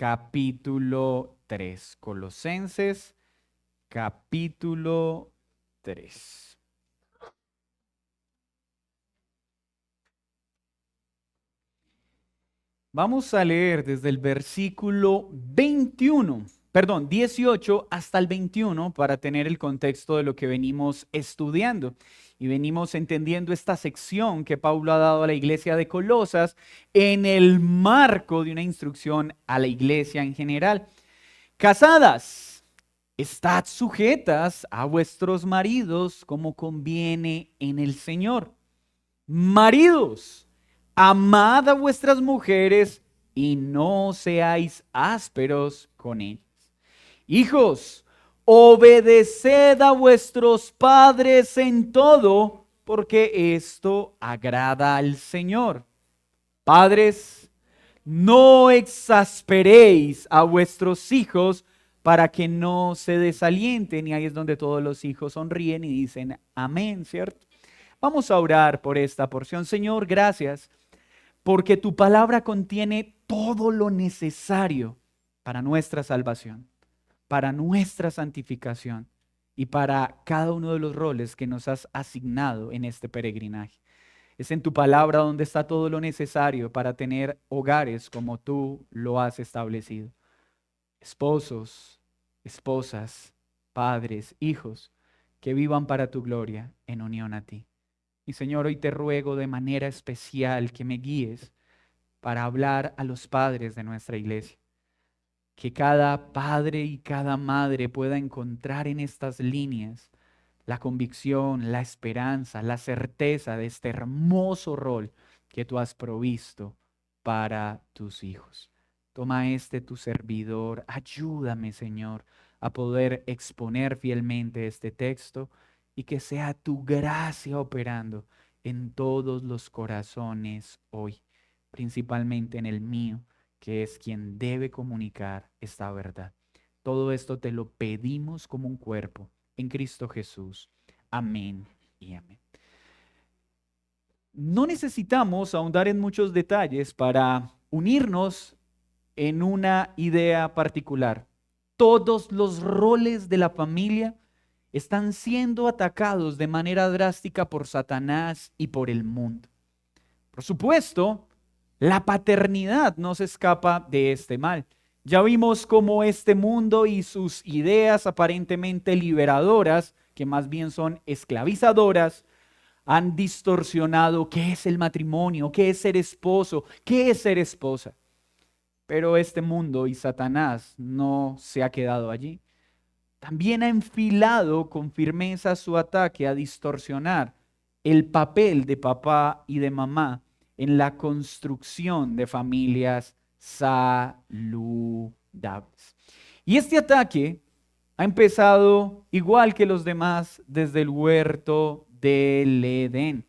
capítulo 3. Colosenses, capítulo 3. Vamos a leer desde el versículo 18 hasta el 21 para tener el contexto de lo que venimos estudiando. Y venimos entendiendo esta sección que Pablo ha dado a la iglesia de Colosas en el marco de una instrucción a la iglesia en general. Casadas, estad sujetas a vuestros maridos como conviene en el Señor. Maridos, amad a vuestras mujeres y no seáis ásperos con ellas. Hijos, obedeced a vuestros padres en todo, porque esto agrada al Señor. Padres, no exasperéis a vuestros hijos para que no se desalienten. Y ahí es donde todos los hijos sonríen y dicen amén, ¿cierto? Vamos a orar por esta porción. Señor, gracias, porque tu palabra contiene todo lo necesario para nuestra salvación, para nuestra santificación y para cada uno de los roles que nos has asignado en este peregrinaje. Es en tu palabra donde está todo lo necesario para tener hogares como tú lo has establecido. Esposos, esposas, padres, hijos, que vivan para tu gloria en unión a ti. Y Señor, hoy te ruego de manera especial que me guíes para hablar a los padres de nuestra iglesia. Que cada padre y cada madre pueda encontrar en estas líneas la convicción, la esperanza, la certeza de este hermoso rol que tú has provisto para tus hijos. Toma tu servidor, ayúdame, Señor, a poder exponer fielmente este texto y que sea tu gracia operando en todos los corazones hoy, principalmente en el mío, que es quien debe comunicar esta verdad. Todo esto te lo pedimos como un cuerpo en Cristo Jesús. Amén y amén. No necesitamos ahondar en muchos detalles para unirnos en una idea particular. Todos los roles de la familia están siendo atacados de manera drástica por Satanás y por el mundo. Por supuesto, la paternidad no se escapa de este mal. Ya vimos cómo este mundo y sus ideas aparentemente liberadoras, que más bien son esclavizadoras, han distorsionado qué es el matrimonio, qué es ser esposo, qué es ser esposa. Pero este mundo y Satanás no se ha quedado allí. También ha enfilado con firmeza su ataque a distorsionar el papel de papá y de mamá en la construcción de familias saludables. Y este ataque ha empezado igual que los demás desde el huerto del Edén.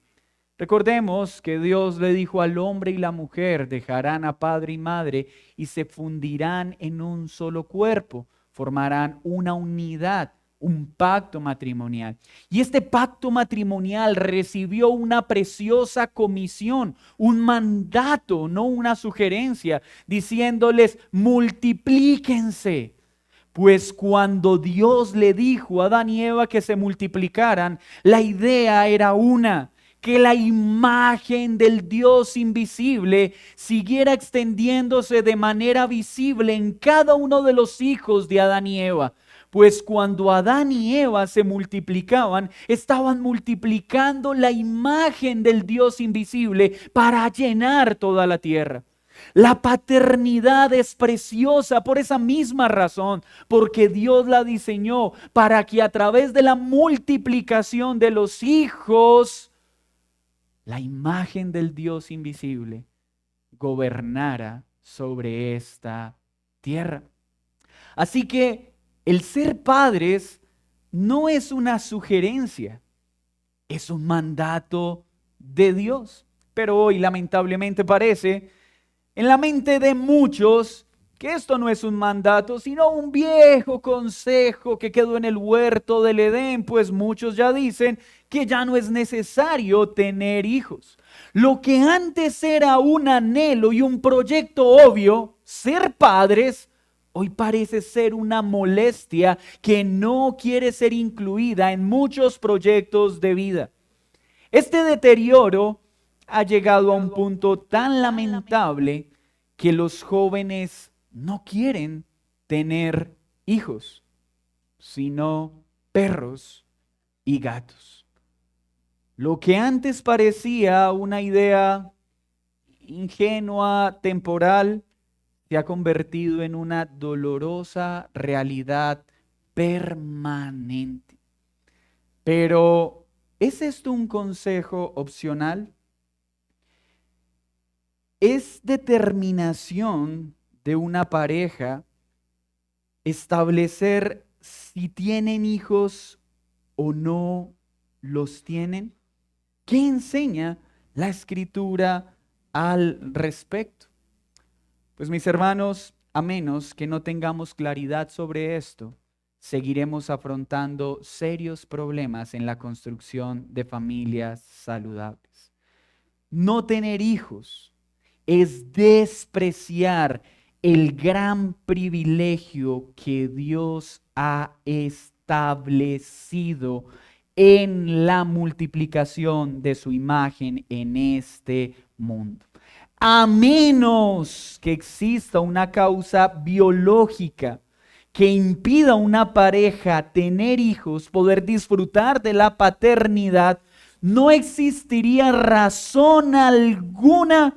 Recordemos que Dios le dijo al hombre y la mujer, dejarán a padre y madre y se fundirán en un solo cuerpo, formarán una unidad, un pacto matrimonial. Y este pacto matrimonial recibió una preciosa comisión, un mandato, no una sugerencia, diciéndoles multiplíquense. Pues cuando Dios le dijo a Adán y Eva que se multiplicaran, la idea era una: que la imagen del Dios invisible siguiera extendiéndose de manera visible en cada uno de los hijos de Adán y Eva. Pues cuando Adán y Eva se multiplicaban, estaban multiplicando la imagen del Dios invisible para llenar toda la tierra. La paternidad es preciosa por esa misma razón, porque Dios la diseñó para que a través de la multiplicación de los hijos, la imagen del Dios invisible gobernara sobre esta tierra. Así que el ser padres no es una sugerencia, es un mandato de Dios. Pero hoy lamentablemente parece en la mente de muchos que esto no es un mandato, sino un viejo consejo que quedó en el huerto del Edén, pues muchos ya dicen que ya no es necesario tener hijos. Lo que antes era un anhelo y un proyecto obvio ser padres hoy parece ser una molestia que no quiere ser incluida en muchos proyectos de vida. Este deterioro ha llegado a un punto tan lamentable que los jóvenes no quieren tener hijos, sino perros y gatos. Lo que antes parecía una idea ingenua, temporal, se ha convertido en una dolorosa realidad permanente. Pero, ¿es esto un consejo opcional? ¿Es determinación de una pareja establecer si tienen hijos o no los tienen? ¿Qué enseña la Escritura al respecto? Pues mis hermanos, a menos que no tengamos claridad sobre esto, seguiremos afrontando serios problemas en la construcción de familias saludables. No tener hijos es despreciar el gran privilegio que Dios ha establecido en la multiplicación de su imagen en este mundo. A menos que exista una causa biológica que impida a una pareja tener hijos, poder disfrutar de la paternidad, no existiría razón alguna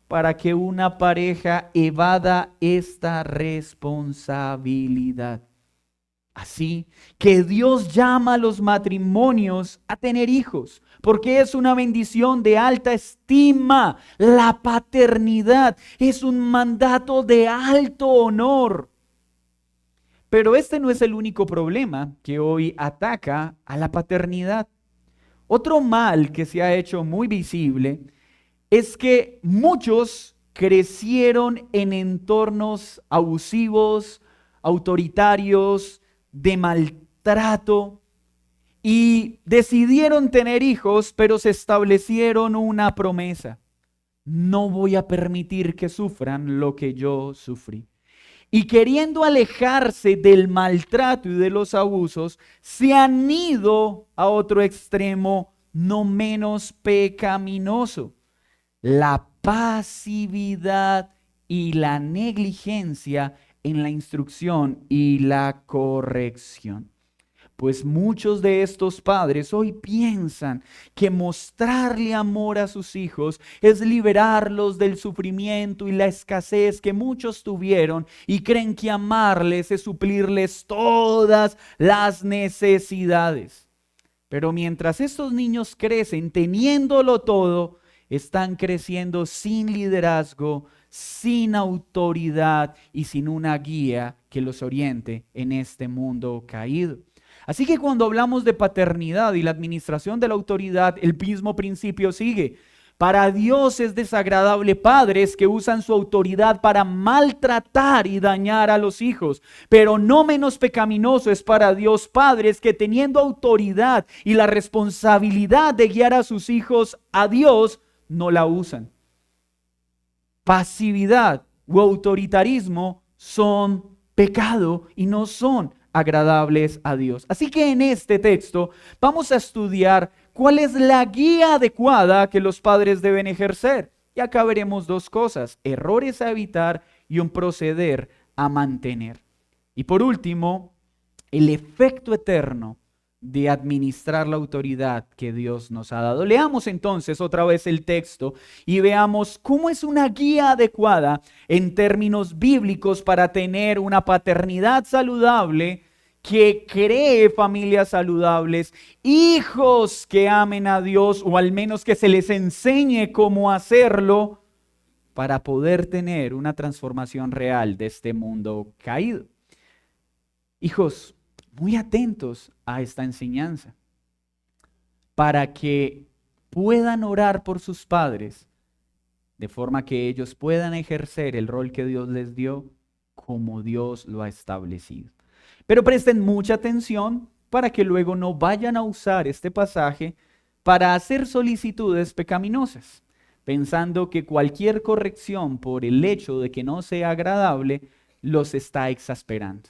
para que una pareja evada esta responsabilidad. Así que Dios llama a los matrimonios a tener hijos, porque es una bendición de alta estima. La paternidad es un mandato de alto honor. Pero este no es el único problema que hoy ataca a la paternidad. Otro mal que se ha hecho muy visible es que muchos crecieron en entornos abusivos, autoritarios, de maltrato, y decidieron tener hijos, pero se establecieron una promesa: no voy a permitir que sufran lo que yo sufrí. Y queriendo alejarse del maltrato y de los abusos, se han ido a otro extremo no menos pecaminoso: la pasividad y la negligencia en la instrucción y la corrección. Pues muchos de estos padres hoy piensan que mostrarle amor a sus hijos es liberarlos del sufrimiento y la escasez que muchos tuvieron, y creen que amarles es suplirles todas las necesidades. Pero mientras estos niños crecen teniéndolo todo, están creciendo sin liderazgo, sin autoridad y sin una guía que los oriente en este mundo caído. Así que cuando hablamos de paternidad y la administración de la autoridad, el mismo principio sigue. Para Dios es desagradable padres que usan su autoridad para maltratar y dañar a los hijos, pero no menos pecaminoso es para Dios padres que, teniendo autoridad y la responsabilidad de guiar a sus hijos a Dios, no la usan. Pasividad o autoritarismo son pecado y no son agradables a Dios. Así que en este texto vamos a estudiar cuál es la guía adecuada que los padres deben ejercer. Y acá veremos dos cosas: errores a evitar y un proceder a mantener. Y por último, el efecto eterno de administrar la autoridad que Dios nos ha dado. Leamos entonces otra vez el texto y veamos cómo es una guía adecuada en términos bíblicos para tener una paternidad saludable que cree familias saludables, hijos que amen a Dios, o al menos que se les enseñe cómo hacerlo para poder tener una transformación real de este mundo caído. Hijos, muy atentos a esta enseñanza para que puedan orar por sus padres, de forma que ellos puedan ejercer el rol que Dios les dio como Dios lo ha establecido. Pero presten mucha atención para que luego no vayan a usar este pasaje para hacer solicitudes pecaminosas. pensando que cualquier corrección por el hecho de que no sea agradable los está exasperando.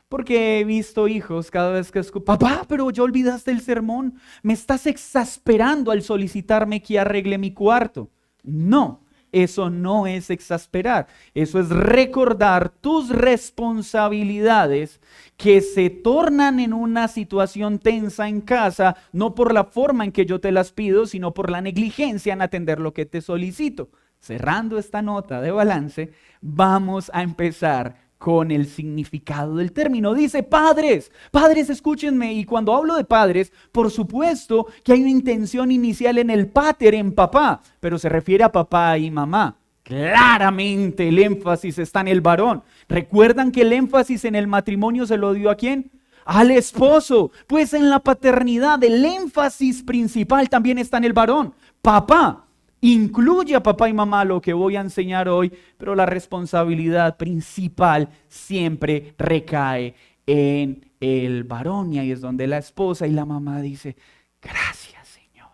Porque he visto hijos cada vez que escucho, papá, pero ya olvidaste el sermón, me estás exasperando al solicitarme que arregle mi cuarto. No, eso no es exasperar, eso es recordar tus responsabilidades que se tornan en una situación tensa en casa, no por la forma en que yo te las pido, sino por la negligencia en atender lo que te solicito. Cerrando esta nota de balance, vamos a empezar con el significado del término. Dice padres, padres escúchenme, y cuando hablo de padres, por supuesto que hay una intención inicial en el pater, en papá, pero se refiere a papá y mamá. Claramente el énfasis está en el varón. ¿Recuerdan que el énfasis en el matrimonio se lo dio a quién? Al esposo. Pues en la paternidad el énfasis principal también está en el varón. Papá. Incluye a papá y mamá lo que voy a enseñar hoy, pero la responsabilidad principal siempre recae en el varón. Y ahí es donde la esposa y la mamá dice, gracias Señor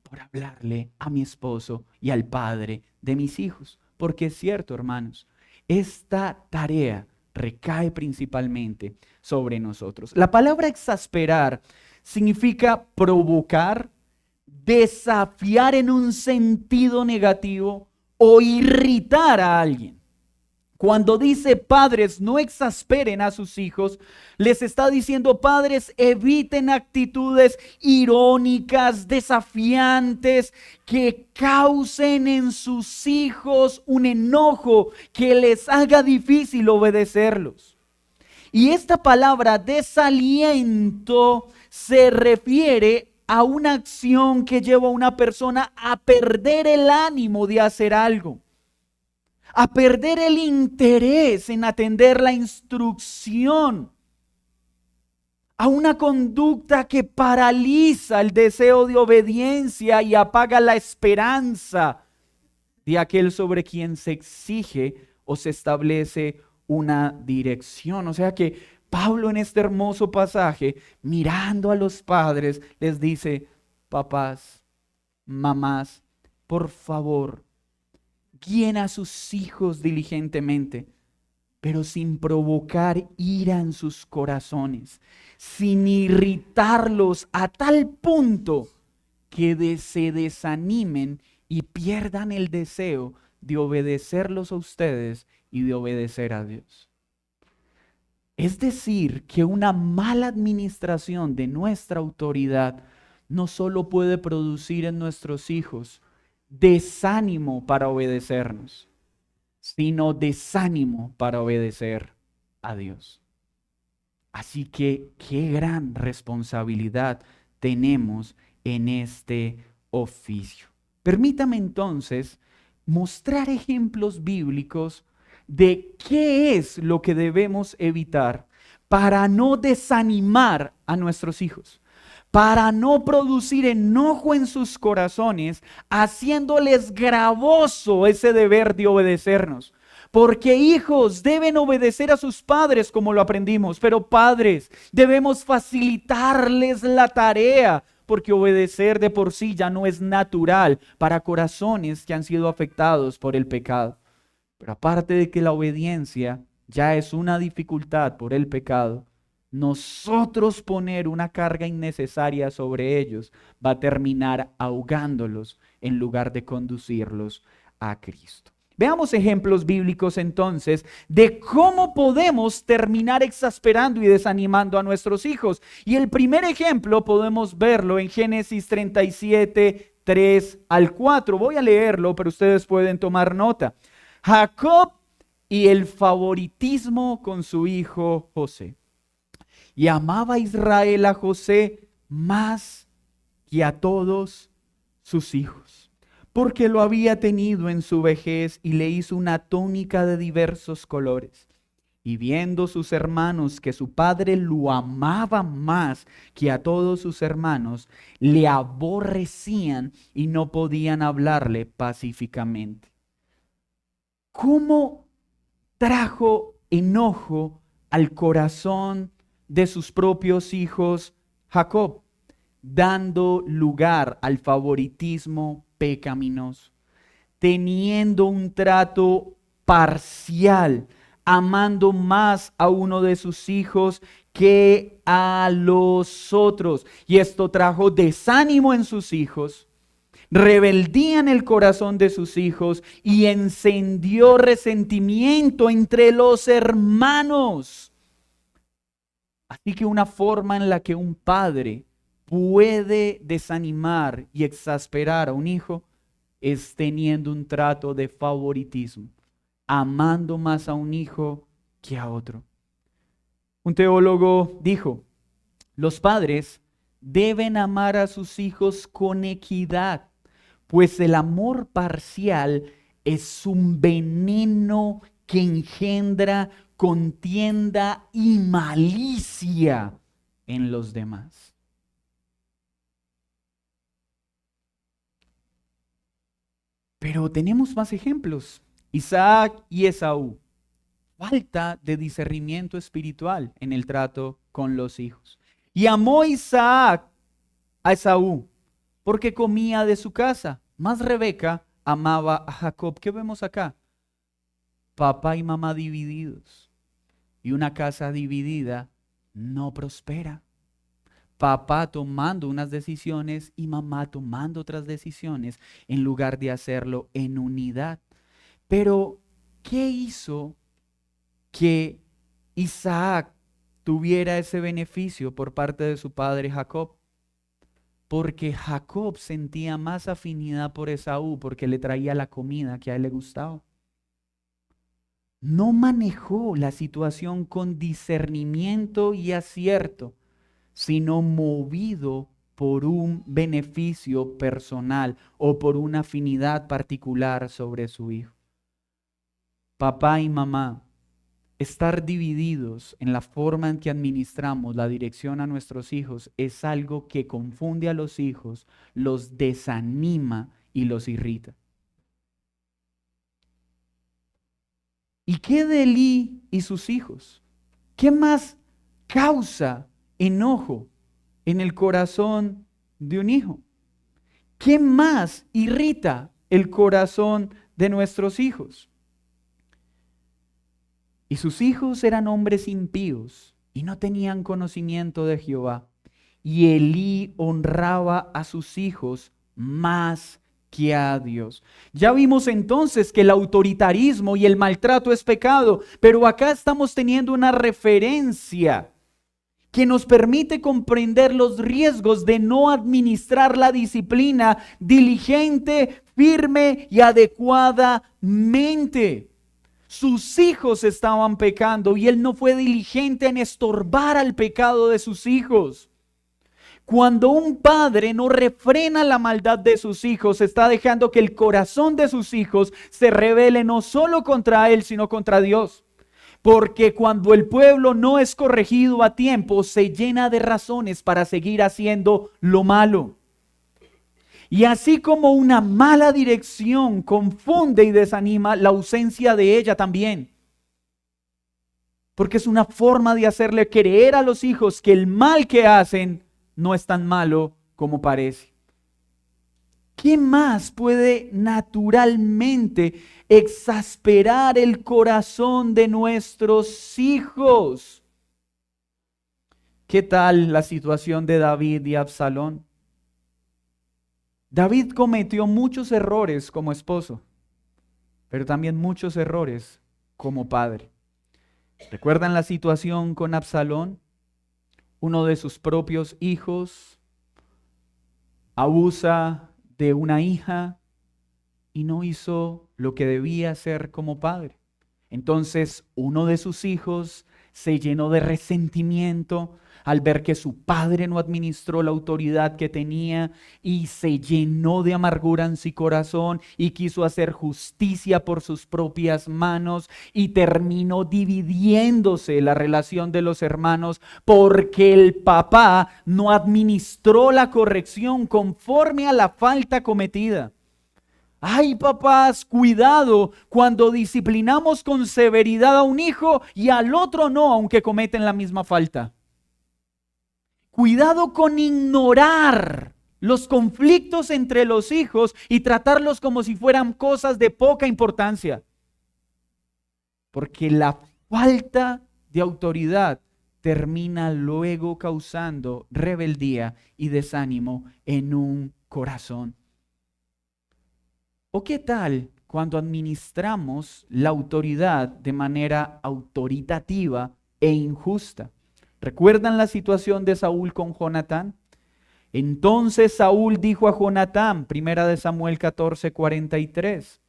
por hablarle a mi esposo y al padre de mis hijos. Porque es cierto, hermanos, esta tarea recae principalmente sobre nosotros. La palabra exasperar significa provocar, desafiar en un sentido negativo o irritar a alguien. Cuando dice padres no exasperen a sus hijos, les está diciendo padres eviten actitudes irónicas, desafiantes, que causen en sus hijos un enojo que les haga difícil obedecerlos. Y esta palabra desaliento se refiere a una acción que lleva a una persona a perder el ánimo de hacer algo, a perder el interés en atender la instrucción, a una conducta que paraliza el deseo de obediencia y apaga la esperanza de aquel sobre quien se exige o se establece una dirección. O sea que Pablo en este hermoso pasaje, mirando a los padres, les dice, papás, mamás, por favor, guíen a sus hijos diligentemente, pero sin provocar ira en sus corazones, sin irritarlos a tal punto que se desanimen y pierdan el deseo de obedecerlos a ustedes y de obedecer a Dios. Es decir, que una mala administración de nuestra autoridad no solo puede producir en nuestros hijos desánimo para obedecernos, sino desánimo para obedecer a Dios. Así que qué gran responsabilidad tenemos en este oficio. Permítame entonces mostrar ejemplos bíblicos de qué es lo que debemos evitar para no desanimar a nuestros hijos, para no producir enojo en sus corazones, haciéndoles gravoso ese deber de obedecernos. Porque hijos deben obedecer a sus padres como lo aprendimos, pero padres debemos facilitarles la tarea, porque obedecer de por sí ya no es natural para corazones que han sido afectados por el pecado. Pero aparte de que la obediencia ya es una dificultad por el pecado, nosotros poner una carga innecesaria sobre ellos va a terminar ahogándolos en lugar de conducirlos a Cristo. Veamos ejemplos bíblicos entonces de cómo podemos terminar exasperando y desanimando a nuestros hijos. Y el primer ejemplo podemos verlo en Génesis 37, 3 al 4. Voy a leerlo, pero ustedes pueden tomar nota. Jacob y el favoritismo con su hijo José. Y amaba Israel a José más que a todos sus hijos, porque lo había tenido en su vejez y le hizo una túnica de diversos colores. Y viendo sus hermanos que su padre lo amaba más que a todos sus hermanos, le aborrecían y no podían hablarle pacíficamente. ¿Cómo trajo enojo al corazón de sus propios hijos Jacob? Dando lugar al favoritismo pecaminoso. teniendo un trato parcial, amando más a uno de sus hijos que a los otros. Y esto trajo desánimo en sus hijos, rebeldía en el corazón de sus hijos y encendió resentimiento entre los hermanos. Así que una forma en la que un padre puede desanimar y exasperar a un hijo es teniendo un trato de favoritismo, amando más a un hijo que a otro. Un teólogo dijo: los padres deben amar a sus hijos con equidad, pues el amor parcial es un veneno que engendra contienda y malicia en los demás. Pero tenemos más ejemplos. Isaac y Esaú. Falta de discernimiento espiritual en el trato con los hijos. Y amó Isaac a Esaú porque comía de su casa, mas Rebeca amaba a Jacob. ¿Qué vemos acá? Papá y mamá divididos. Y una casa dividida no prospera. Papá tomando unas decisiones y mamá tomando otras decisiones en lugar de hacerlo en unidad. Pero, ¿qué hizo que Isaac tuviera ese beneficio por parte de su padre Jacob? Porque Jacob sentía más afinidad por Esaú porque le traía la comida que a él le gustaba. No manejó la situación con discernimiento y acierto, sino movido por un beneficio personal o por una afinidad particular sobre su hijo. Papá y mamá, estar divididos en la forma en que administramos la dirección a nuestros hijos es algo que confunde a los hijos, los desanima y los irrita. ¿Y qué de Elí y sus hijos? ¿Qué más causa enojo en el corazón de un hijo? ¿Qué más irrita el corazón de nuestros hijos? Y sus hijos eran hombres impíos y no tenían conocimiento de Jehová. Y Elí honraba a sus hijos más que a Dios. Ya vimos entonces que el autoritarismo y el maltrato es pecado, pero acá estamos teniendo una referencia que nos permite comprender los riesgos de no administrar la disciplina diligente, firme y adecuadamente. Sus hijos estaban pecando y él no fue diligente en estorbar al pecado de sus hijos. Cuando un padre no refrena la maldad de sus hijos, está dejando que el corazón de sus hijos se rebele no solo contra él, sino contra Dios. Porque cuando el pueblo no es corregido a tiempo, se llena de razones para seguir haciendo lo malo. Y así como una mala dirección confunde y desanima, la ausencia de ella también. Porque es una forma de hacerle creer a los hijos que el mal que hacen no es tan malo como parece. ¿Qué más puede naturalmente exasperar el corazón de nuestros hijos? ¿Qué tal la situación de David y Absalón? David cometió muchos errores como esposo, pero también muchos errores como padre. ¿Recuerdan la situación con Absalón? Uno de sus propios hijos abusa de una hija y no hizo lo que debía hacer como padre. Entonces uno de sus hijos se llenó de resentimiento al ver que su padre no administró la autoridad que tenía y se llenó de amargura en su corazón y quiso hacer justicia por sus propias manos y terminó dividiéndose la relación de los hermanos porque el papá no administró la corrección conforme a la falta cometida. Ay, papás, cuidado cuando disciplinamos con severidad a un hijo y al otro no, aunque cometen la misma falta. Cuidado con ignorar los conflictos entre los hijos y tratarlos como si fueran cosas de poca importancia. Porque la falta de autoridad termina luego causando rebeldía y desánimo en un corazón. ¿O qué tal cuando administramos la autoridad de manera autoritativa e injusta? ¿Recuerdan la situación de Saúl con Jonatán? Entonces Saúl dijo a Jonatán, 1 Samuel 14:43,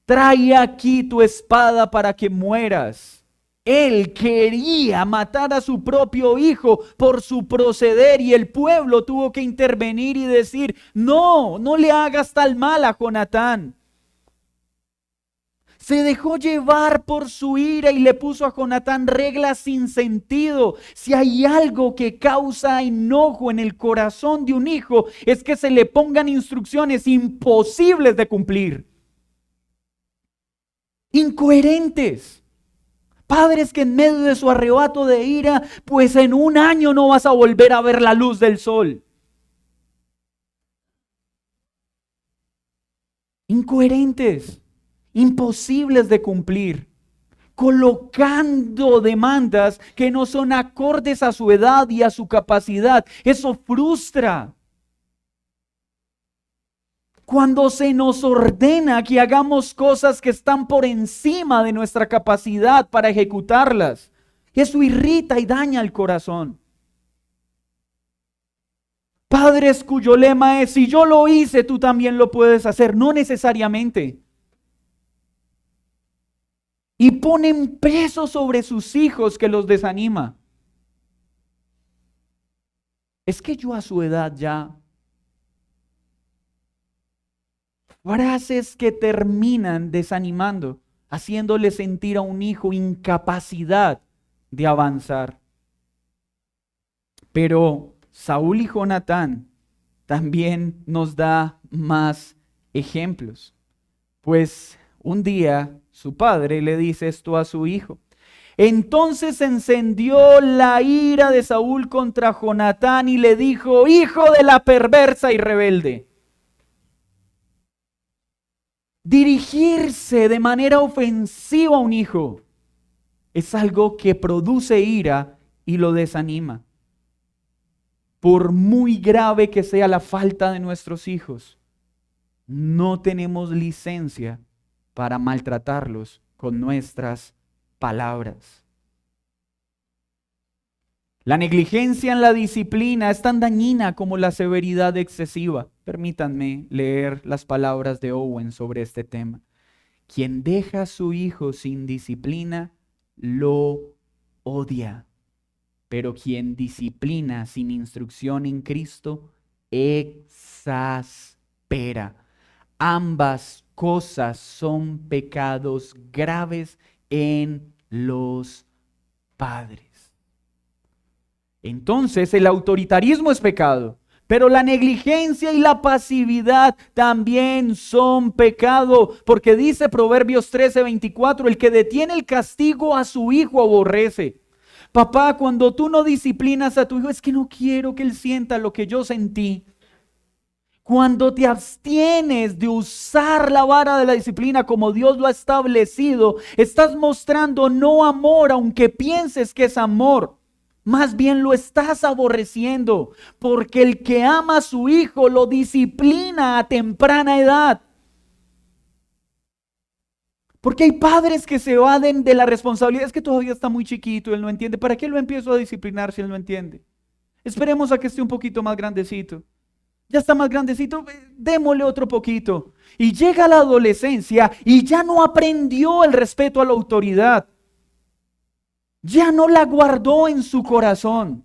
trae aquí tu espada para que mueras. Él quería matar a su propio hijo por su proceder y el pueblo tuvo que intervenir y decir, no le hagas tal mal a Jonatán. Se dejó llevar por su ira y le puso a Jonatán reglas sin sentido. Si hay algo que causa enojo en el corazón de un hijo, es que se le pongan instrucciones imposibles de cumplir. Incoherentes. Padres que en medio de su arrebato de ira, pues en un año no vas a volver a ver la luz del sol. Incoherentes, imposibles de cumplir, colocando demandas que no son acordes a su edad y a su capacidad. Eso frustra. Cuando se nos ordena que hagamos cosas que están por encima de nuestra capacidad para ejecutarlas, eso irrita y daña el corazón. Padres cuyo lema es, si yo lo hice, tú también lo puedes hacer. No necesariamente. Y ponen peso sobre sus hijos que los desanima. Es que yo a su edad ya... Frases que terminan desanimando, haciéndole sentir a un hijo incapacidad de avanzar. Pero Saúl y Jonatán también nos da más ejemplos. Pues un día su padre le dice esto a su hijo. Entonces se encendió la ira de Saúl contra Jonatán y le dijo, hijo de la perversa y rebelde. Dirigirse de manera ofensiva a un hijo es algo que produce ira y lo desanima. Por muy grave que sea la falta de nuestros hijos, no tenemos licencia para maltratarlos con nuestras palabras. La negligencia en la disciplina es tan dañina como la severidad excesiva. Permítanme leer las palabras de Owen sobre este tema. Quien deja a su hijo sin disciplina, lo odia. Pero quien disciplina sin instrucción en Cristo, exaspera. Ambas cosas son pecados graves en los padres. Entonces el autoritarismo es pecado, pero la negligencia y la pasividad también son pecado, porque dice Proverbios 13:24, el que detiene el castigo a su hijo aborrece. Papá, cuando tú no disciplinas a tu hijo, es que no quiero que él sienta lo que yo sentí. Cuando te abstienes de usar la vara de la disciplina como Dios lo ha establecido, estás mostrando no amor, aunque pienses que es amor. Más bien lo estás aborreciendo, porque el que ama a su hijo lo disciplina a temprana edad. Porque hay padres que se evaden de la responsabilidad. Es que todavía está muy chiquito, él no entiende. ¿Para qué lo empiezo a disciplinar si él no entiende? Esperemos a que esté un poquito más grandecito. Ya está más grandecito, démosle otro poquito. Y llega la adolescencia y ya no aprendió el respeto a la autoridad. Ya no la guardó en su corazón.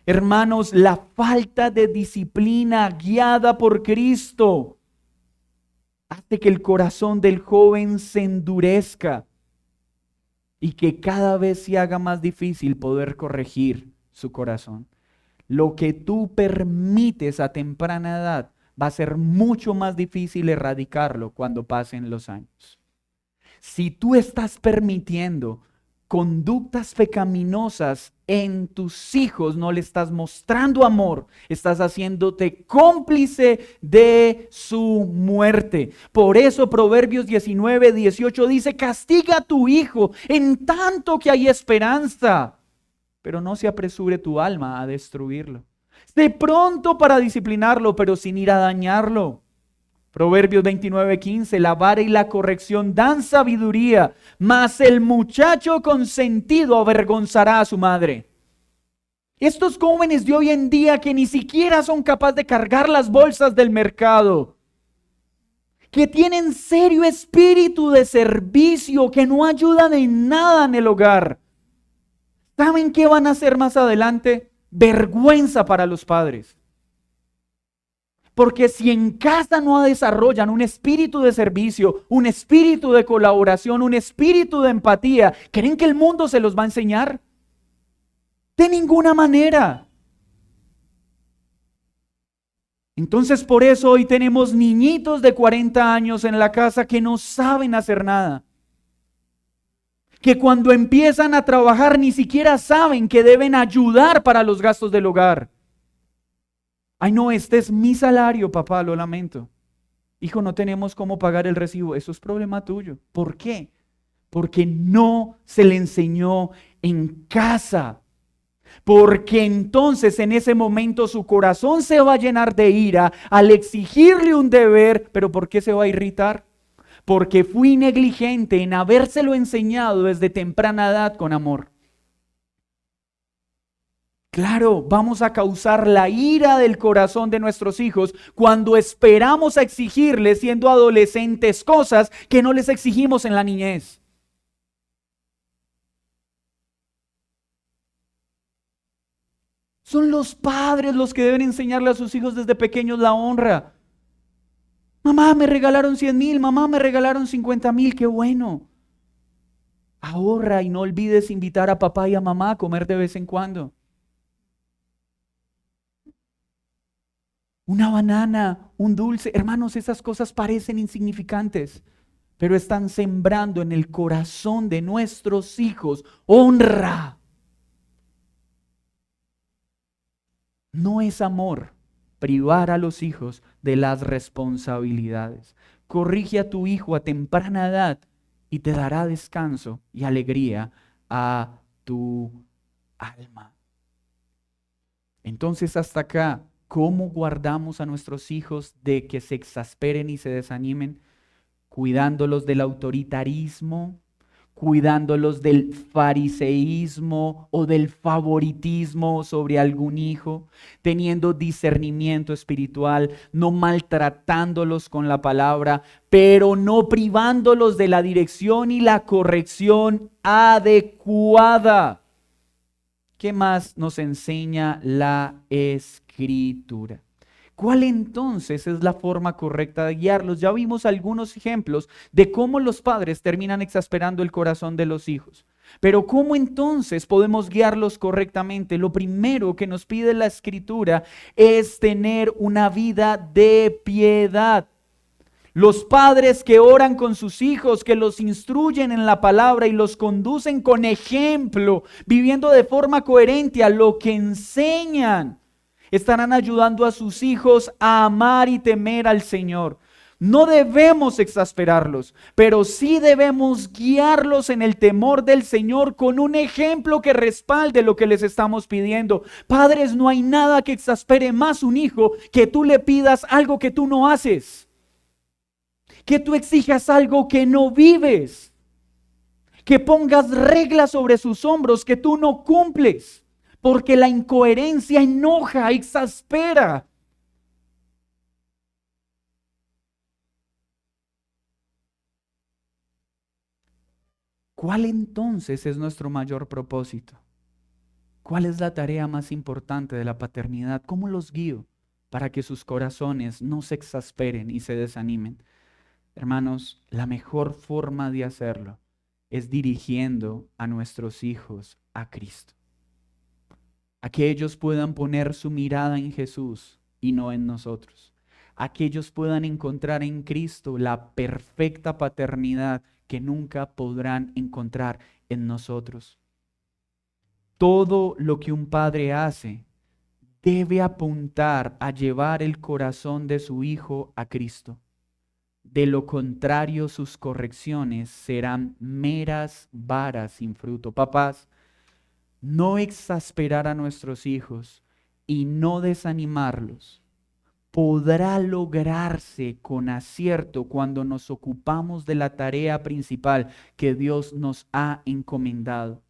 Hermanos, la falta de disciplina guiada por Cristo hace que el corazón del joven se endurezca y que cada vez se haga más difícil poder corregir su corazón. Lo que tú permites a temprana edad va a ser mucho más difícil erradicarlo cuando pasen los años. Si tú estás permitiendo conductas pecaminosas en tus hijos, no le estás mostrando amor, estás haciéndote cómplice de su muerte. Por eso Proverbios 19:18 dice: castiga a tu hijo en tanto que hay esperanza, pero no se apresure tu alma a destruirlo. De pronto para disciplinarlo, pero sin ir a dañarlo. Proverbios 29:15, la vara y la corrección dan sabiduría, mas el muchacho consentido avergonzará a su madre. Estos jóvenes de hoy en día que ni siquiera son capaces de cargar las bolsas del mercado, que tienen serio espíritu de servicio, que no ayudan en nada en el hogar, ¿saben qué van a hacer más adelante? Vergüenza para los padres. Porque si en casa no desarrollan un espíritu de servicio, un espíritu de colaboración, un espíritu de empatía, ¿creen que el mundo se los va a enseñar? De ninguna manera. Entonces por eso hoy tenemos niñitos de 40 años en la casa que no saben hacer nada. Que cuando empiezan a trabajar ni siquiera saben que deben ayudar para los gastos del hogar. Ay, no, este es mi salario, papá, lo lamento. Hijo, no tenemos cómo pagar el recibo. Eso es problema tuyo. ¿Por qué? Porque no se le enseñó en casa. Porque entonces en ese momento su corazón se va a llenar de ira al exigirle un deber. ¿Pero por qué se va a irritar? Porque fui negligente en habérselo enseñado desde temprana edad con amor. Claro, vamos a causar la ira del corazón de nuestros hijos cuando esperamos a exigirles siendo adolescentes cosas que no les exigimos en la niñez. Son los padres los que deben enseñarle a sus hijos desde pequeños la honra. Mamá, me regalaron 100,000, mamá, me regalaron 50,000, qué bueno. Ahorra y no olvides invitar a papá y a mamá a comer de vez en cuando. Una banana, un dulce. Hermanos, esas cosas parecen insignificantes, pero están sembrando en el corazón de nuestros hijos honra. No es amor privar a los hijos de las responsabilidades. Corrige a tu hijo a temprana edad y te dará descanso y alegría a tu alma. Entonces, hasta acá, ¿cómo guardamos a nuestros hijos de que se exasperen y se desanimen? Cuidándolos del autoritarismo, cuidándolos del fariseísmo o del favoritismo sobre algún hijo, teniendo discernimiento espiritual, no maltratándolos con la palabra, pero no privándolos de la dirección y la corrección adecuada. ¿Qué más nos enseña la Escritura? ¿Cuál entonces es la forma correcta de guiarlos? Ya vimos algunos ejemplos de cómo los padres terminan exasperando el corazón de los hijos. Pero ¿cómo entonces podemos guiarlos correctamente? Lo primero que nos pide la Escritura es tener una vida de piedad. Los padres que oran con sus hijos, que los instruyen en la palabra y los conducen con ejemplo, viviendo de forma coherente a lo que enseñan, estarán ayudando a sus hijos a amar y temer al Señor. No debemos exasperarlos, pero sí debemos guiarlos en el temor del Señor con un ejemplo que respalde lo que les estamos pidiendo. Padres, no hay nada que exaspere más un hijo que tú le pidas algo que tú no haces, que tú exijas algo que no vives, que pongas reglas sobre sus hombros que tú no cumples. Porque la incoherencia enoja, exaspera. ¿Cuál entonces es nuestro mayor propósito? ¿Cuál es la tarea más importante de la paternidad? ¿Cómo los guío para que sus corazones no se exasperen y se desanimen? Hermanos, la mejor forma de hacerlo es dirigiendo a nuestros hijos a Cristo. A que ellos puedan poner su mirada en Jesús y no en nosotros. A que ellos puedan encontrar en Cristo la perfecta paternidad que nunca podrán encontrar en nosotros. Todo lo que un padre hace debe apuntar a llevar el corazón de su hijo a Cristo. De lo contrario, sus correcciones serán meras varas sin fruto. Papás, no exasperar a nuestros hijos y no desanimarlos podrá lograrse con acierto cuando nos ocupamos de la tarea principal que Dios nos ha encomendado.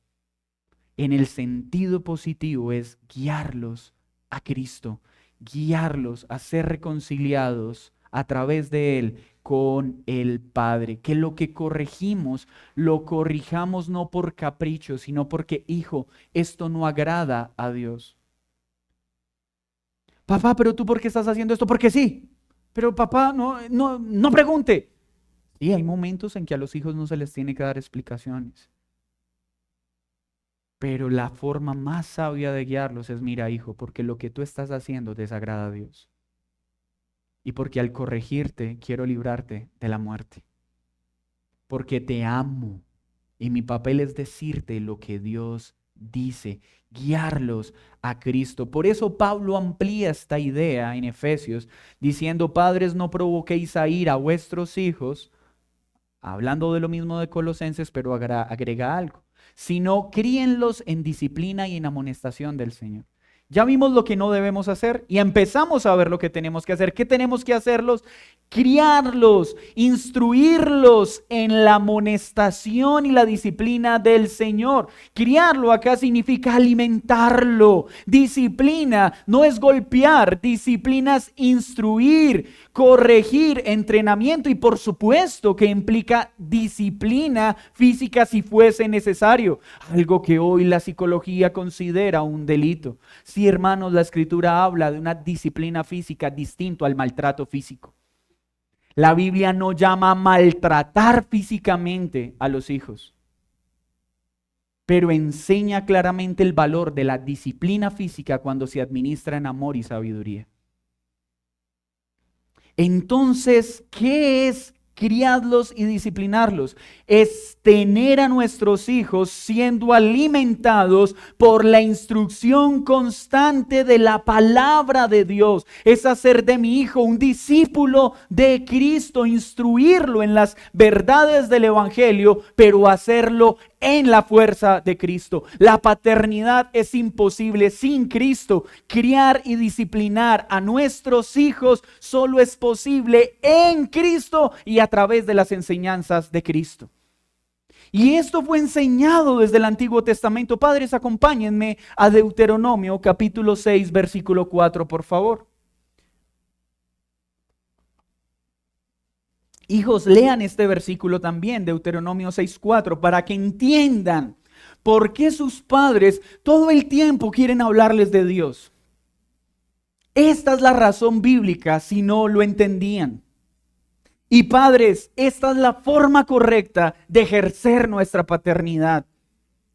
En el sentido positivo es guiarlos a Cristo, guiarlos a ser reconciliados a través de Él con el Padre. Que lo que corregimos, lo corrijamos no por capricho, sino porque, hijo, esto no agrada a Dios. Papá, pero tú ¿por qué estás haciendo esto? Porque sí. Pero papá, no pregunte. Sí, hay momentos en que a los hijos no se les tiene que dar explicaciones. Pero la forma más sabia de guiarlos es, mira, hijo, porque lo que tú estás haciendo desagrada a Dios. Y porque al corregirte, quiero librarte de la muerte. Porque te amo. Y mi papel es decirte lo que Dios dice, guiarlos a Cristo. Por eso Pablo amplía esta idea en Efesios, diciendo, padres, no provoquéis a ira a vuestros hijos, hablando de lo mismo de Colosenses, pero agrega algo, sino críenlos en disciplina y en amonestación del Señor. Ya vimos lo que no debemos hacer y empezamos a ver lo que tenemos que hacer. ¿Qué tenemos que hacerlos? Criarlos, instruirlos en la amonestación y la disciplina del Señor. Criarlo acá significa alimentarlo. Disciplina no es golpear, disciplina es instruir, corregir, entrenamiento y por supuesto que implica disciplina física si fuese necesario. Algo que hoy la psicología considera un delito. Sí, hermanos, la Escritura habla de una disciplina física distinto al maltrato físico. La Biblia no llama a maltratar físicamente a los hijos, pero enseña claramente el valor de la disciplina física cuando se administra en amor y sabiduría. Entonces, ¿qué es criarlos y disciplinarlos? Es tener a nuestros hijos siendo alimentados por la instrucción constante de la palabra de Dios. Es hacer de mi hijo un discípulo de Cristo, instruirlo en las verdades del Evangelio, pero hacerlo en la fuerza de Cristo. La paternidad es imposible sin Cristo. Criar y disciplinar a nuestros hijos solo es posible en Cristo y a través de las enseñanzas de Cristo. Y esto fue enseñado desde el Antiguo Testamento. Padres, acompáñenme a Deuteronomio capítulo 6, versículo 4, por favor. Hijos, lean este versículo también, Deuteronomio 6:4, para que entiendan por qué sus padres todo el tiempo quieren hablarles de Dios. Esta es la razón bíblica si no lo entendían. Y padres, esta es la forma correcta de ejercer nuestra paternidad.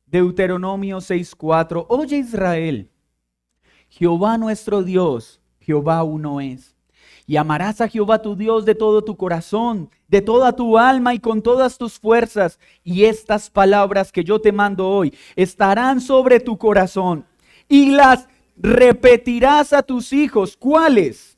Deuteronomio 6:4, oye Israel, Jehová nuestro Dios, Jehová uno es. Y amarás a Jehová tu Dios de todo tu corazón, de toda tu alma y con todas tus fuerzas. Y estas palabras que yo te mando hoy estarán sobre tu corazón. Y las repetirás a tus hijos. ¿Cuáles?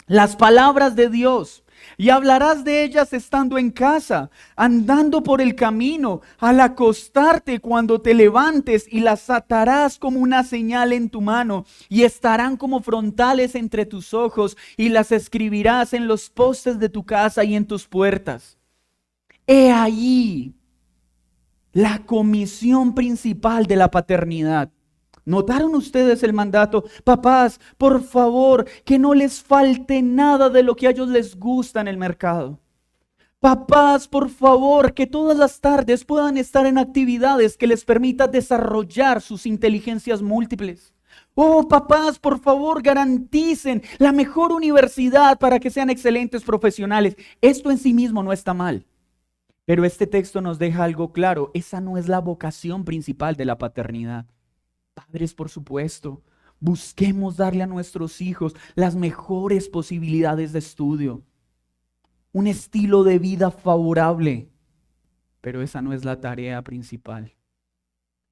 Las palabras de Dios. Y hablarás de ellas estando en casa, andando por el camino, al acostarte cuando te levantes, y las atarás como una señal en tu mano, y estarán como frontales entre tus ojos, y las escribirás en los postes de tu casa y en tus puertas. He ahí la comisión principal de la paternidad. ¿Notaron ustedes el mandato? Papás, por favor, que no les falte nada de lo que a ellos les gusta en el mercado. Papás, por favor, que todas las tardes puedan estar en actividades que les permitan desarrollar sus inteligencias múltiples. Oh, papás, por favor, garanticen la mejor universidad para que sean excelentes profesionales. Esto en sí mismo no está mal. Pero este texto nos deja algo claro. Esa no es la vocación principal de la paternidad. Padres, por supuesto, busquemos darle a nuestros hijos las mejores posibilidades de estudio, un estilo de vida favorable, Pero esa no es la tarea principal.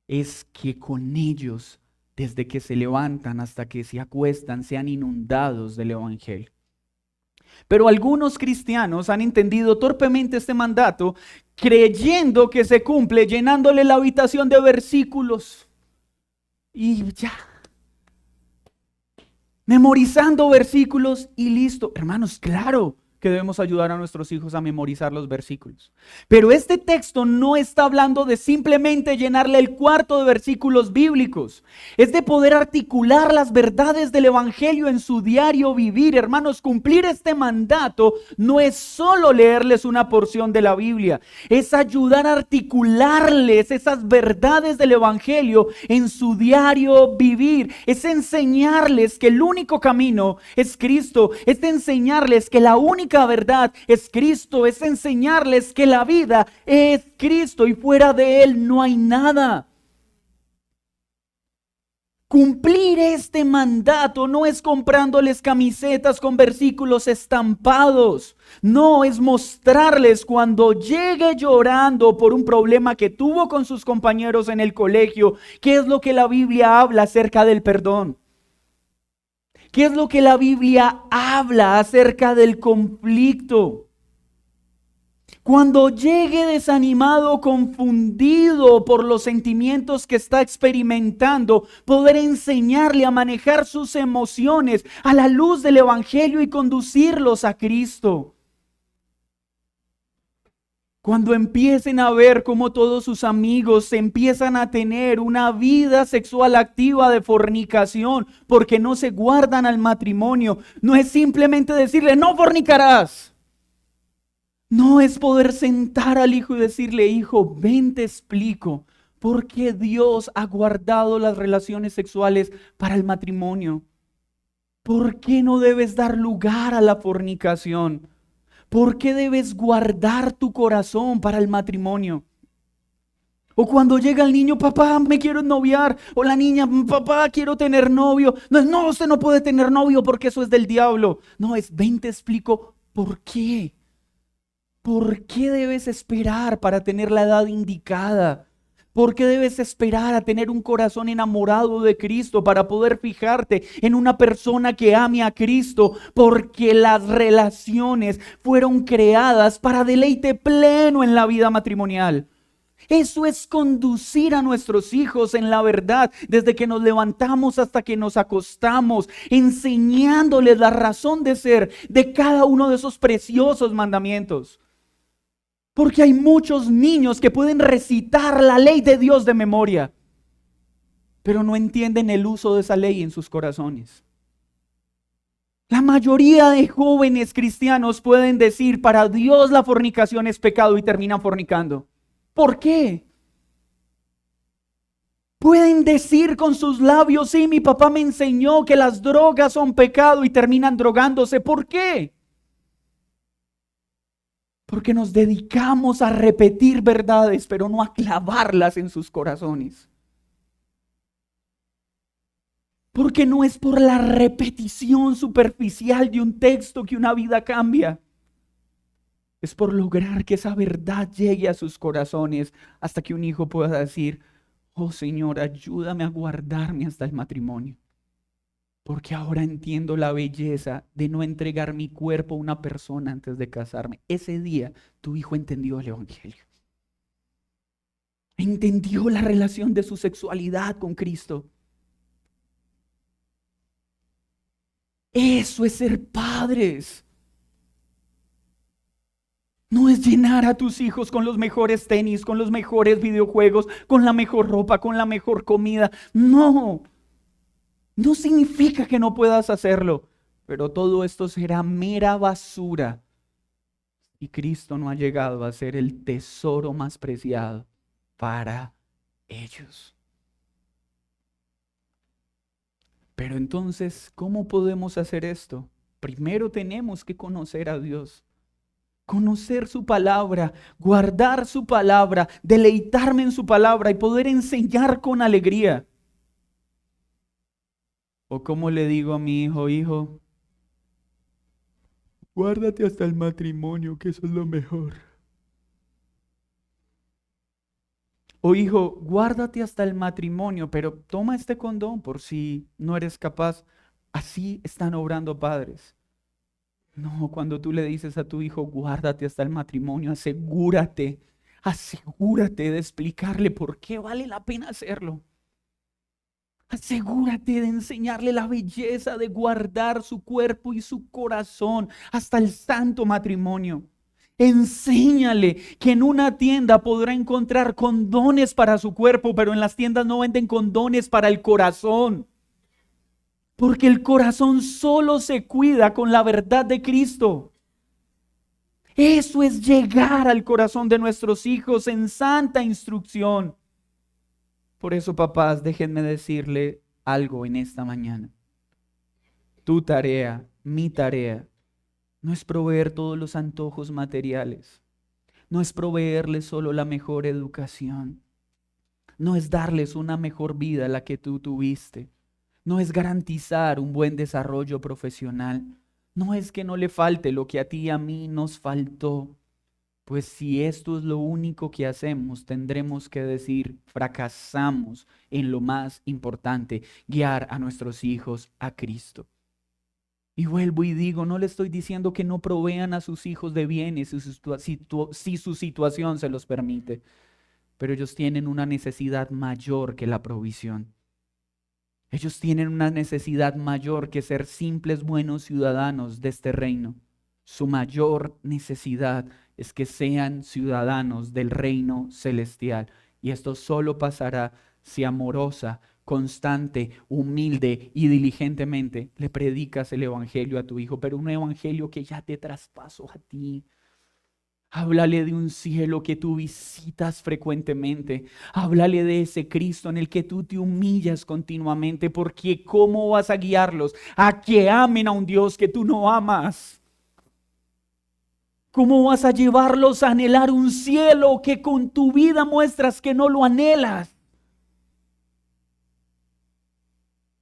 Es que con ellos, desde que se levantan hasta que se acuestan, sean inundados del Evangelio. Pero algunos cristianos han entendido torpemente este mandato, creyendo que se cumple llenándole la habitación de versículos. Y ya, memorizando versículos y listo. Hermanos, claro que debemos ayudar a nuestros hijos a memorizar los versículos. Pero este texto no está hablando de simplemente llenarle el cuarto de versículos bíblicos. Es de poder articular las verdades del Evangelio en su diario vivir. Hermanos, cumplir este mandato no es solo leerles una porción de la Biblia. Es ayudar a articularles esas verdades del Evangelio en su diario vivir. Es enseñarles que el único camino es Cristo. Es enseñarles que la única verdad es Cristo, es enseñarles que la vida es Cristo y fuera de Él no hay nada. Cumplir este mandato no es comprándoles camisetas con versículos estampados. No, es mostrarles cuando llegue llorando por un problema que tuvo con sus compañeros en el colegio, qué es lo que la Biblia habla acerca del perdón. ¿Qué es lo que la Biblia habla acerca del conflicto? Cuando llegue desanimado, confundido por los sentimientos que está experimentando, poder enseñarle a manejar sus emociones a la luz del Evangelio y conducirlos a Cristo. Cuando empiecen a ver cómo todos sus amigos empiezan a tener una vida sexual activa de fornicación porque no se guardan al matrimonio, no es simplemente decirle no fornicarás. No es poder sentar al hijo y decirle, hijo, ven te explico por qué Dios ha guardado las relaciones sexuales para el matrimonio. ¿Por qué no debes dar lugar a la fornicación? ¿Por qué debes guardar tu corazón para el matrimonio? O cuando llega el niño, papá, me quiero noviar. O la niña, papá, quiero tener novio. No, usted no puede tener novio porque eso es del diablo. No, ven, te explico por qué. ¿Por qué debes esperar para tener la edad indicada? ¿Por qué debes esperar a tener un corazón enamorado de Cristo para poder fijarte en una persona que ame a Cristo? Porque las relaciones fueron creadas para deleite pleno en la vida matrimonial. Eso es conducir a nuestros hijos en la verdad, desde que nos levantamos hasta que nos acostamos, enseñándoles la razón de ser de cada uno de esos preciosos mandamientos. Porque hay muchos niños que pueden recitar la ley de Dios de memoria, pero no entienden el uso de esa ley en sus corazones. La mayoría de jóvenes cristianos pueden decir, para Dios la fornicación es pecado y terminan fornicando. ¿Por qué? Pueden decir con sus labios, sí, mi papá me enseñó que las drogas son pecado y terminan drogándose. ¿Por qué? Porque nos dedicamos a repetir verdades, pero no a clavarlas en sus corazones. Porque no es por la repetición superficial de un texto que una vida cambia. Es por lograr que esa verdad llegue a sus corazones hasta que un hijo pueda decir, oh Señor, ayúdame a guardarme hasta el matrimonio. Porque ahora entiendo la belleza de no entregar mi cuerpo a una persona antes de casarme. Ese día tu hijo entendió el Evangelio. Entendió la relación de su sexualidad con Cristo. Eso es ser padres. No es llenar a tus hijos con los mejores tenis, con los mejores videojuegos, con la mejor ropa, con la mejor comida. No. No significa que no puedas hacerlo, pero todo esto será mera basura y Cristo no ha llegado a ser el tesoro más preciado para ellos. Pero entonces, ¿cómo podemos hacer esto? Primero tenemos que conocer a Dios, conocer su palabra, guardar su palabra, deleitarme en su palabra y poder enseñar con alegría. O como le digo a mi hijo, hijo, guárdate hasta el matrimonio, que eso es lo mejor. O hijo, guárdate hasta el matrimonio, pero toma este condón por si no eres capaz. Así están obrando padres. No, cuando tú le dices a tu hijo, guárdate hasta el matrimonio, asegúrate de explicarle por qué vale la pena hacerlo. Asegúrate de enseñarle la belleza de guardar su cuerpo y su corazón hasta el santo matrimonio. Enséñale que en una tienda podrá encontrar condones para su cuerpo, pero en las tiendas no venden condones para el corazón. Porque el corazón solo se cuida con la verdad de Cristo. Eso es llegar al corazón de nuestros hijos en santa instrucción. Por eso, papás, déjenme decirle algo en esta mañana. Tu tarea, mi tarea, no es proveer todos los antojos materiales. No es proveerles solo la mejor educación. No es darles una mejor vida a la que tú tuviste. No es garantizar un buen desarrollo profesional. No es que no le falte lo que a ti y a mí nos faltó. Pues si esto es lo único que hacemos, tendremos que decir, fracasamos en lo más importante, guiar a nuestros hijos a Cristo. Y vuelvo y digo, no le estoy diciendo que no provean a sus hijos de bienes si su situación se los permite, pero ellos tienen una necesidad mayor que la provisión. Ellos tienen una necesidad mayor que ser simples buenos ciudadanos de este reino. Su mayor necesidad es que sean ciudadanos del reino celestial. Y esto solo pasará si amorosa, constante, humilde y diligentemente le predicas el evangelio a tu hijo, pero un evangelio que ya te traspasó a ti. Háblale de un cielo que tú visitas frecuentemente. Háblale de ese Cristo en el que tú te humillas continuamente, porque ¿cómo vas a guiarlos a que amen a un Dios que tú no amas? ¿Cómo vas a llevarlos a anhelar un cielo que con tu vida muestras que no lo anhelas?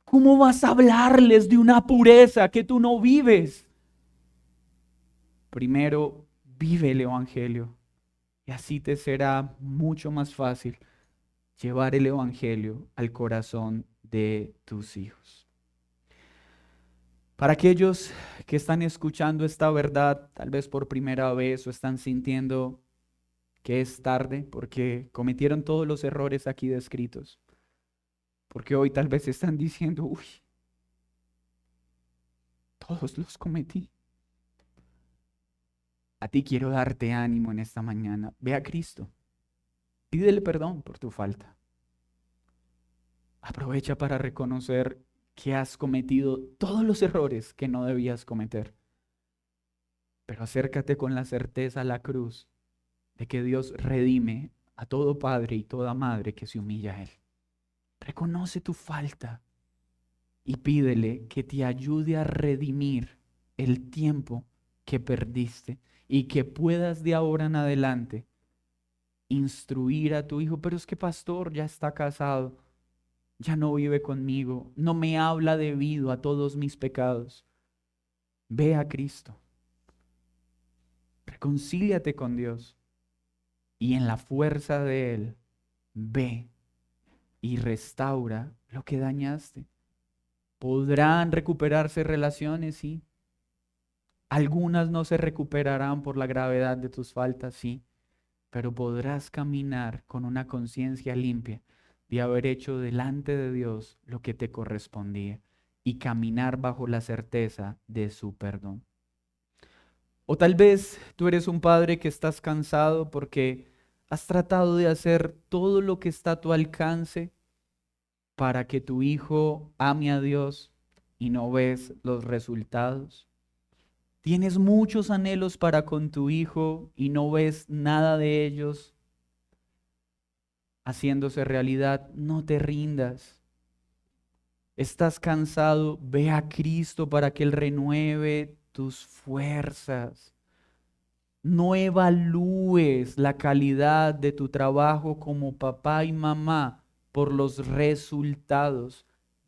¿Cómo vas a hablarles de una pureza que tú no vives? Primero, vive el evangelio. Y así te será mucho más fácil llevar el evangelio al corazón de tus hijos. Para aquellos que están escuchando esta verdad, tal vez por primera vez o están sintiendo que es tarde porque cometieron todos los errores aquí descritos, porque hoy tal vez están diciendo, uy, todos los cometí. A ti quiero darte ánimo en esta mañana. Ve a Cristo. Pídele perdón por tu falta. Aprovecha para reconocer que has cometido todos los errores que no debías cometer. Pero acércate con la certeza a la cruz de que Dios redime a todo padre y toda madre que se humilla a Él. Reconoce tu falta y pídele que te ayude a redimir el tiempo que perdiste y que puedas de ahora en adelante instruir a tu hijo. Pero es que pastor ya está casado, ya no vive conmigo, no me habla debido a todos mis pecados. Ve a Cristo, reconcíliate con Dios y en la fuerza de Él, ve y restaura lo que dañaste. ¿Podrán recuperarse relaciones? Sí. Algunas no se recuperarán por la gravedad de tus faltas, sí, pero podrás caminar con una conciencia limpia de haber hecho delante de Dios lo que te correspondía y caminar bajo la certeza de su perdón. O tal vez tú eres un padre que estás cansado porque has tratado de hacer todo lo que está a tu alcance para que tu hijo ame a Dios y no ves los resultados. Tienes muchos anhelos para con tu hijo y no ves nada de ellos haciéndose realidad. No te rindas. Estás cansado, ve a Cristo para que Él renueve tus fuerzas. No evalúes la calidad de tu trabajo como papá y mamá por los resultados.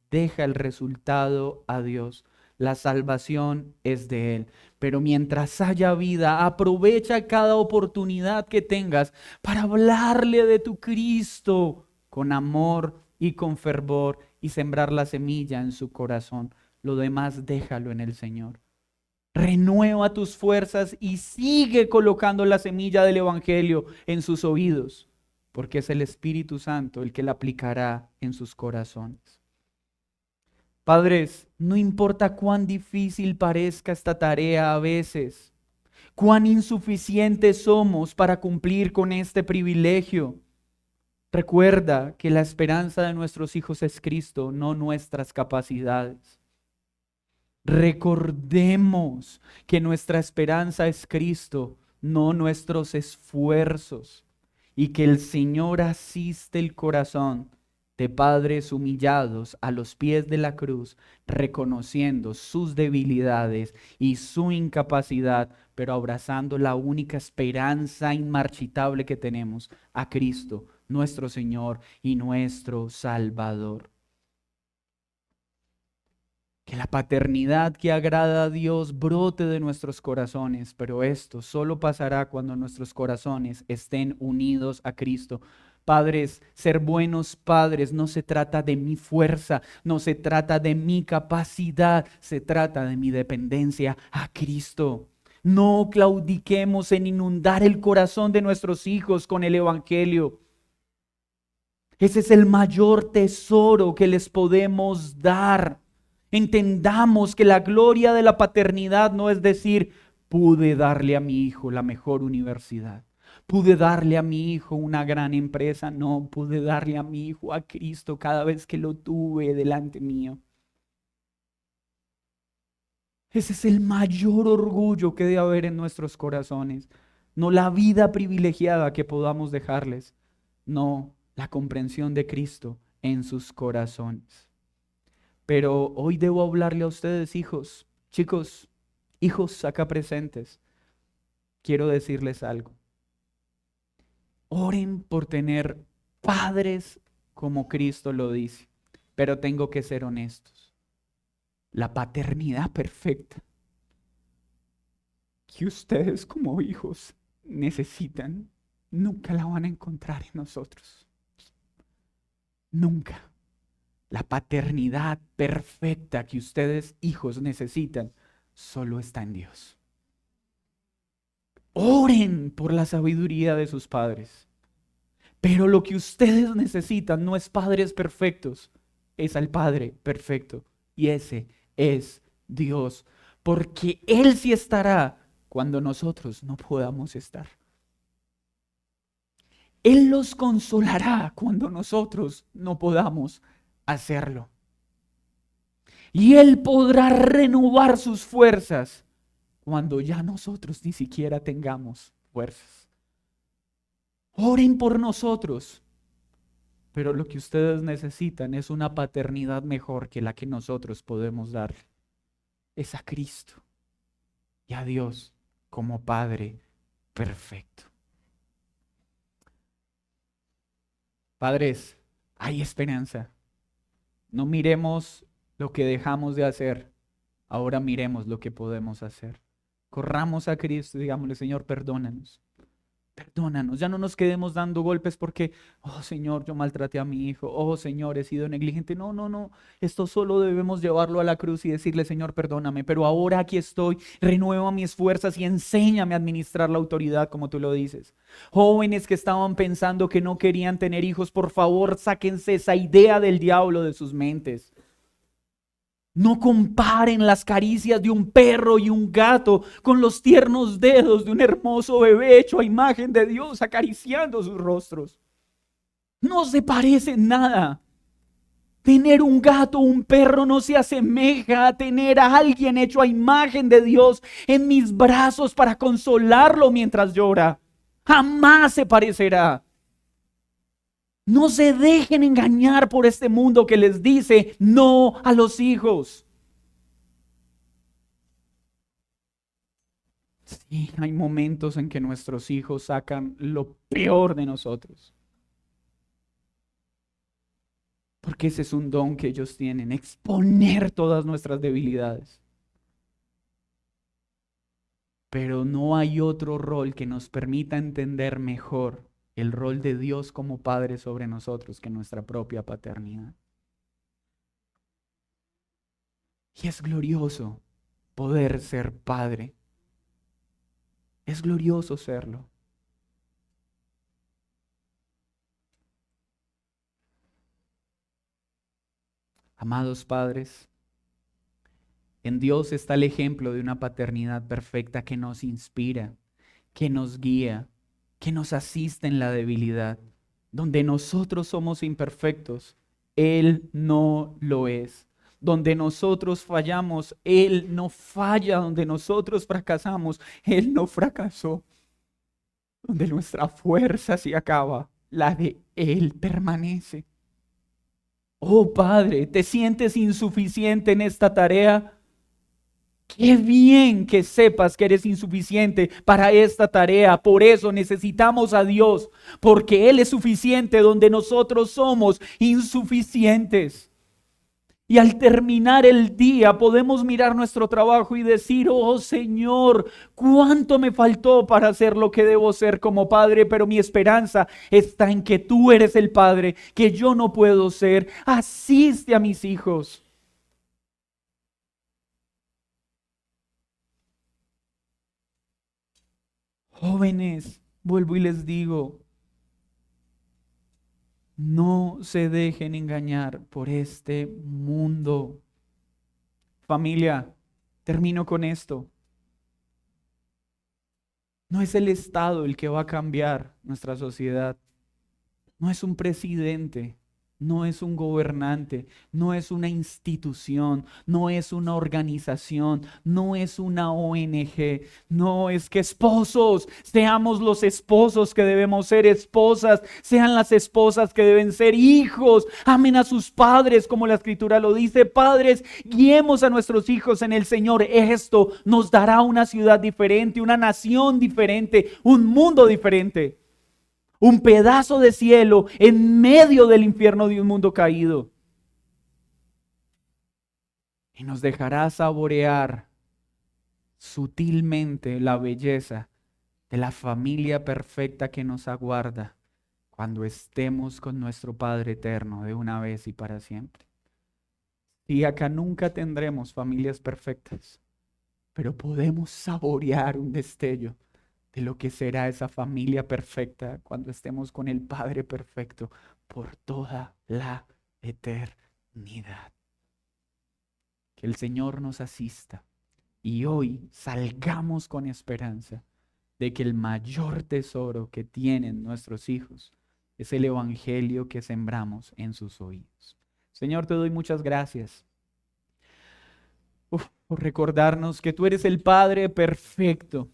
Deja el resultado a Dios. la salvación es de Él. Pero mientras haya vida, aprovecha cada oportunidad que tengas para hablarle de tu Cristo con amor y con fervor y sembrar la semilla en su corazón. Lo demás déjalo en el Señor. Renueva tus fuerzas y sigue colocando la semilla del Evangelio en sus oídos, porque es el Espíritu Santo el que la aplicará en sus corazones. Padres, no importa cuán difícil parezca esta tarea a veces, cuán insuficientes somos para cumplir con este privilegio, recuerda que la esperanza de nuestros hijos es Cristo, no nuestras capacidades. Recordemos que nuestra esperanza es Cristo, no nuestros esfuerzos, y que el Señor asiste el corazón de padres humillados a los pies de la cruz, reconociendo sus debilidades y su incapacidad, pero abrazando la única esperanza inmarchitable que tenemos, a Cristo, nuestro Señor y nuestro Salvador. Que la paternidad que agrada a Dios brote de nuestros corazones, pero esto solo pasará cuando nuestros corazones estén unidos a Cristo. Padres, ser buenos padres no se trata de mi fuerza, no se trata de mi capacidad, se trata de mi dependencia a Cristo. No claudiquemos en inundar el corazón de nuestros hijos con el Evangelio. Ese es el mayor tesoro que les podemos dar. Entendamos que la gloria de la paternidad no es decir, pude darle a mi hijo la mejor universidad, pude darle a mi hijo una gran empresa, no, pude darle a mi hijo a Cristo cada vez que lo tuve delante mío. Ese es el mayor orgullo que debe haber en nuestros corazones, no la vida privilegiada que podamos dejarles, no la comprensión de Cristo en sus corazones. Pero hoy debo hablarle a ustedes, hijos, chicos, hijos acá presentes. Quiero decirles algo. Oren por tener padres como Cristo lo dice. Pero tengo que ser honestos. La paternidad perfecta que ustedes como hijos necesitan, nunca la van a encontrar en nosotros. Nunca. La paternidad perfecta que ustedes, hijos, necesitan, solo está en Dios. Oren por la sabiduría de sus padres. Pero lo que ustedes necesitan no es padres perfectos, es al Padre perfecto. Y ese es Dios. Porque Él sí estará cuando nosotros no podamos estar. Él los consolará cuando nosotros no podamos hacerlo. Y Él podrá renovar sus fuerzas cuando ya nosotros ni siquiera tengamos fuerzas. Oren por nosotros, pero lo que ustedes necesitan es una paternidad mejor que la que nosotros podemos dar. Es a Cristo y a Dios como Padre perfecto. Padres, hay esperanza. No miremos lo que dejamos de hacer, ahora miremos lo que podemos hacer. Corramos a Cristo y digámosle, Señor, perdónanos. Perdónanos, ya no nos quedemos dando golpes porque, oh Señor, yo maltraté a mi hijo, oh Señor, he sido negligente. No, no, no, esto solo debemos llevarlo a la cruz y decirle, Señor, perdóname, pero ahora aquí estoy, renueva mis fuerzas y enséñame a administrar la autoridad como tú lo dices. Jóvenes que estaban pensando que no querían tener hijos, por favor, sáquense esa idea del diablo de sus mentes. No comparen las caricias de un perro y un gato con los tiernos dedos de un hermoso bebé hecho a imagen de Dios acariciando sus rostros. No se parecen nada. Tener un gato o un perro no se asemeja a tener a alguien hecho a imagen de Dios en mis brazos para consolarlo mientras llora. Jamás se parecerá. No se dejen engañar por este mundo que les dice no a los hijos. Sí, hay momentos en que nuestros hijos sacan lo peor de nosotros. Porque ese es un don que ellos tienen, exponer todas nuestras debilidades. pero no hay otro rol que nos permita entender mejor el rol de Dios como Padre sobre nosotros que nuestra propia paternidad. Y es glorioso poder ser padre. Es glorioso serlo. Amados padres, en Dios está el ejemplo de una paternidad perfecta que nos inspira, que nos guía, que nos asiste en la debilidad. Donde nosotros somos imperfectos, Él no lo es. Donde nosotros fallamos, Él no falla. Donde nosotros fracasamos, Él no fracasó. Donde nuestra fuerza se acaba, la de Él permanece. Oh Padre, ¿te sientes insuficiente en esta tarea? Qué bien que sepas que eres insuficiente para esta tarea. Por eso necesitamos a Dios, porque Él es suficiente donde nosotros somos insuficientes. Y al terminar el día podemos mirar nuestro trabajo y decir, oh Señor, cuánto me faltó para hacer lo que debo ser como padre, pero mi esperanza está en que tú eres el Padre, que yo no puedo ser. Asiste a mis hijos. Jóvenes, vuelvo y les digo, no se dejen engañar por este mundo. Familia, termino con esto. No es el Estado el que va a cambiar nuestra sociedad. No es un presidente, no es un gobernante, no es una institución, no es una organización, no es una ONG, no es que esposos, seamos los esposos que debemos ser, esposas, sean las esposas que deben ser, hijos, amen a sus padres como la Escritura lo dice, padres, guiemos a nuestros hijos en el Señor. Esto nos dará una ciudad diferente, una nación diferente, un mundo diferente. Un pedazo de cielo en medio del infierno de un mundo caído. Y nos dejará saborear sutilmente la belleza de la familia perfecta que nos aguarda cuando estemos con nuestro Padre eterno de una vez y para siempre. Y acá nunca tendremos familias perfectas, pero podemos saborear un destello de lo que será esa familia perfecta cuando estemos con el Padre perfecto por toda la eternidad. Que el Señor nos asista y hoy salgamos con esperanza de que el mayor tesoro que tienen nuestros hijos es el evangelio que sembramos en sus oídos. Señor, te doy muchas gracias por recordarnos que tú eres el Padre perfecto,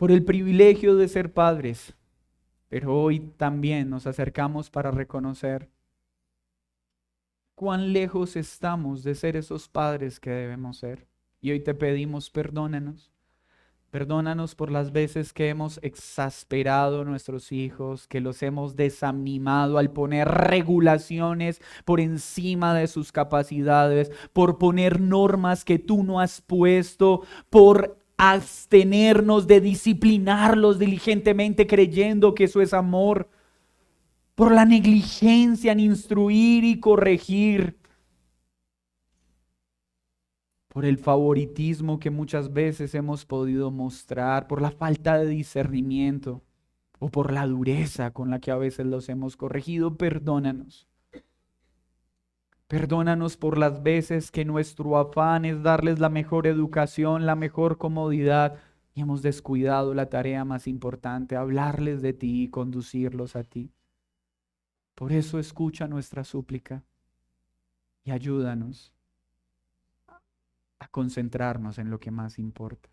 por el privilegio de ser padres, pero hoy también nos acercamos para reconocer cuán lejos estamos de ser esos padres que debemos ser. Y hoy te pedimos, perdónanos. Perdónanos por las veces que hemos exasperado a nuestros hijos, que los hemos desanimado al poner regulaciones por encima de sus capacidades, por poner normas que tú no has puesto, por abstenernos de disciplinarlos diligentemente creyendo que eso es amor, por la negligencia en instruir y corregir, por el favoritismo que muchas veces hemos podido mostrar, por la falta de discernimiento o por la dureza con la que a veces los hemos corregido. Perdónanos. Perdónanos por las veces que nuestro afán es darles la mejor educación, la mejor comodidad y hemos descuidado la tarea más importante, hablarles de ti y conducirlos a ti. Por eso escucha nuestra súplica y ayúdanos a concentrarnos en lo que más importa.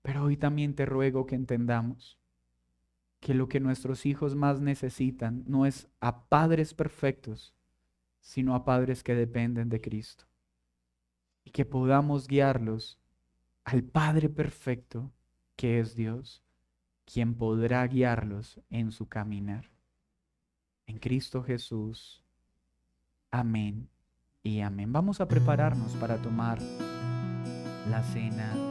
Pero hoy también te ruego que entendamos que lo que nuestros hijos más necesitan no es a padres perfectos, sino a padres que dependen de Cristo. Y que podamos guiarlos al Padre perfecto que es Dios, quien podrá guiarlos en su caminar. En Cristo Jesús. Amén y amén. Vamos a prepararnos para tomar la cena